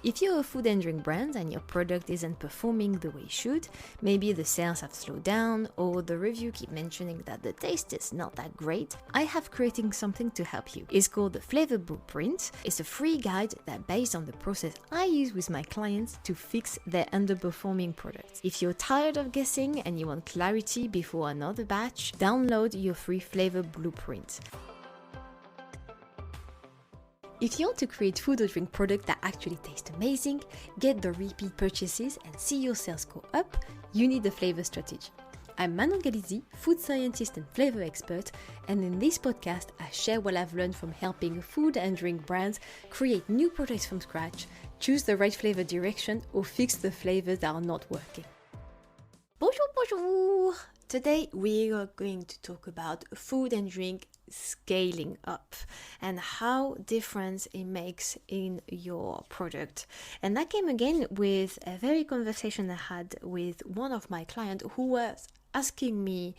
If you're a food and drink brand and your product isn't performing the way it should, maybe the sales have slowed down or the review keep mentioning that the taste is not that great, I have creating something to help you. It's called the Flavour Blueprint. It's a free guide that based on the process I use with my clients to fix their underperforming products. If you're tired of guessing and you want clarity before another batch, download your free Flavour Blueprint. If you want to create food or drink products that actually taste amazing, get the repeat purchases and see your sales go up, you need a flavor strategy. I'm Manon Galizzi, food scientist and flavor expert, and in this podcast I share what I've learned from helping food and drink brands create new products from scratch, choose the right flavor direction, or fix the flavors that are not working. Bonjour! Today we are going to talk about food and drink scaling up and how difference it makes in your product. And that came again with a very conversation I had with one of my clients who was asking me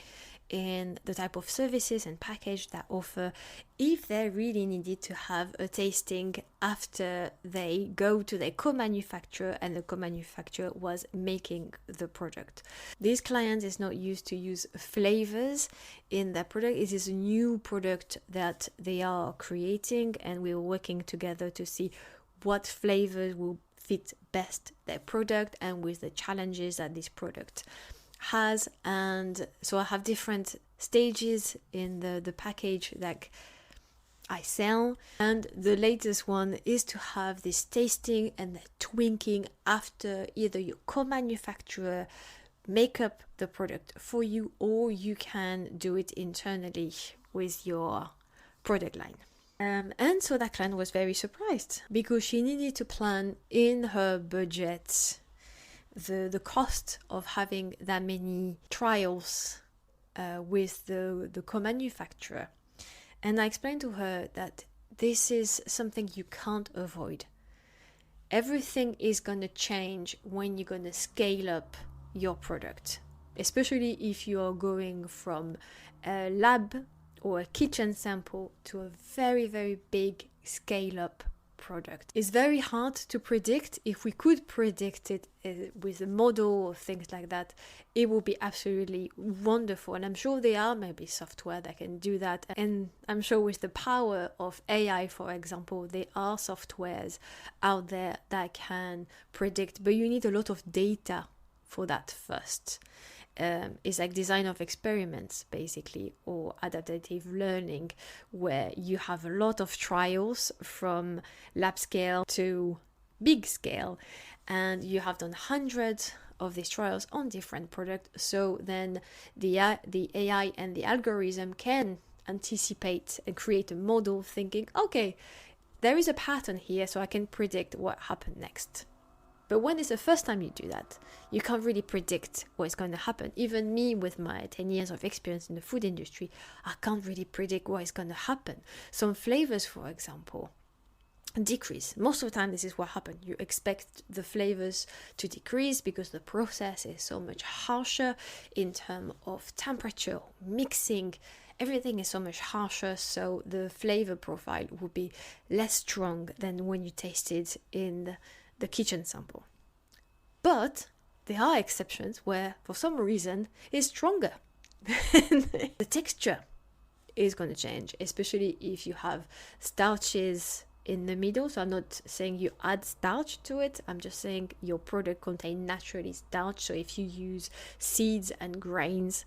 in the type of services and package that offer if they really needed to have a tasting after they go to their co-manufacturer and the co-manufacturer was making the product. This client is not used to use flavors in their product. It is a new product that they are creating and we're working together to see what flavors will fit best their product and with the challenges that this product has. And so I have different stages in the package that I sell, and the latest one is to have this tasting and the tweaking after either your co-manufacturer make up the product for you or you can do it internally with your product line. And so that client was very surprised because she needed to plan in her budget the cost of having that many trials with the co-manufacturer. And I explained to her that this is something you can't avoid. Everything is going to change when you're going to scale up your product, especially if you are going from a lab or a kitchen sample to a very, very big scale up product. It's very hard to predict. If we could predict it with a model or things like that, it would be absolutely wonderful. And I'm sure there are maybe software that can do that. And I'm sure with the power of AI, for example, there are softwares out there that can predict, but you need a lot of data for that first. It's like design of experiments basically, or adaptive learning, where you have a lot of trials from lab scale to big scale, and you have done hundreds of these trials on different products. So then the AI and the algorithm can anticipate and create a model thinking, okay, there is a pattern here, so I can predict what happened next. But when it's the first time you do that, you can't really predict what's going to happen. Even me, with my 10 years of experience in the food industry, I can't really predict what is going to happen. Some flavors, for example, decrease. Most of the time, this is what happens. You expect the flavors to decrease because the process is so much harsher in terms of temperature, mixing. Everything is so much harsher, so the flavor profile will be less strong than when you taste it in the kitchen sample. But there are exceptions where for some reason it's stronger. The texture is going to change, especially if you have starches in the middle. So I'm not saying you add starch to it, I'm just saying your product contains naturally starch. So if you use seeds and grains,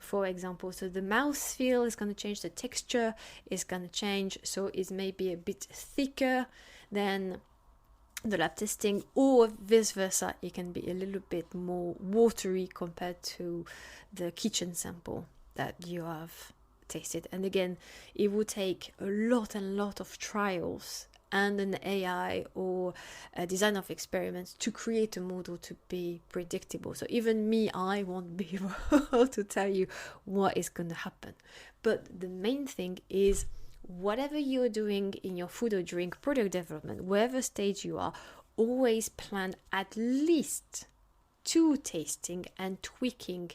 for example, so the mouthfeel is going to change, the texture is going to change, so it's maybe a bit thicker than the lab testing, or vice versa, it can be a little bit more watery compared to the kitchen sample that you have tasted. And again, it would take a lot of trials and an AI or a design of experiments to create a model to be predictable. So even me, I won't be able to tell you what is going to happen. But the main thing is, whatever you're doing in your food or drink product development, wherever stage you are, always plan at least 2 tasting and tweaking,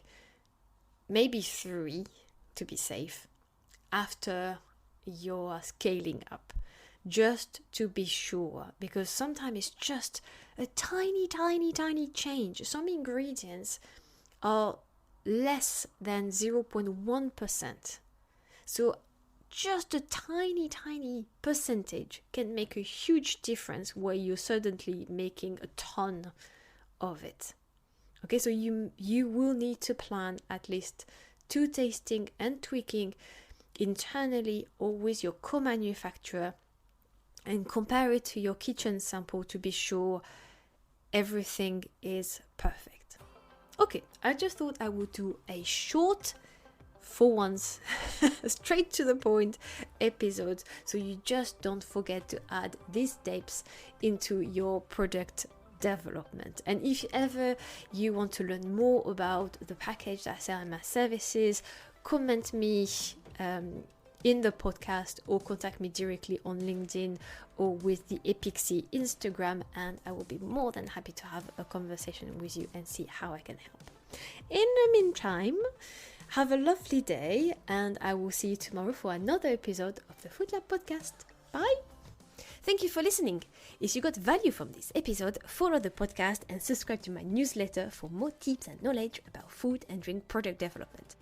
maybe 3 to be safe, after you're scaling up. just to be sure, because sometimes it's just a tiny change. Some ingredients are less than 0.1%. So just a tiny percentage can make a huge difference where you're suddenly making a ton of it. Okay, so you will need to plan at least 2 tasting and tweaking internally or with your co-manufacturer, and compare it to your kitchen sample to be sure everything is perfect. Okay, I just thought I would do a short, for once, straight to the point episode, so you just don't forget to add these steps into your product development. And if ever you want to learn more about the package that I sell and my services, comment me in the podcast or contact me directly on LinkedIn or with the Epixi Instagram, and I will be more than happy to have a conversation with you and see how I can help. In the meantime, have a lovely day, and I will see you tomorrow for another episode of the Food Lab podcast. Bye! Thank you for listening. If you got value from this episode, follow the podcast and subscribe to my newsletter for more tips and knowledge about food and drink product development.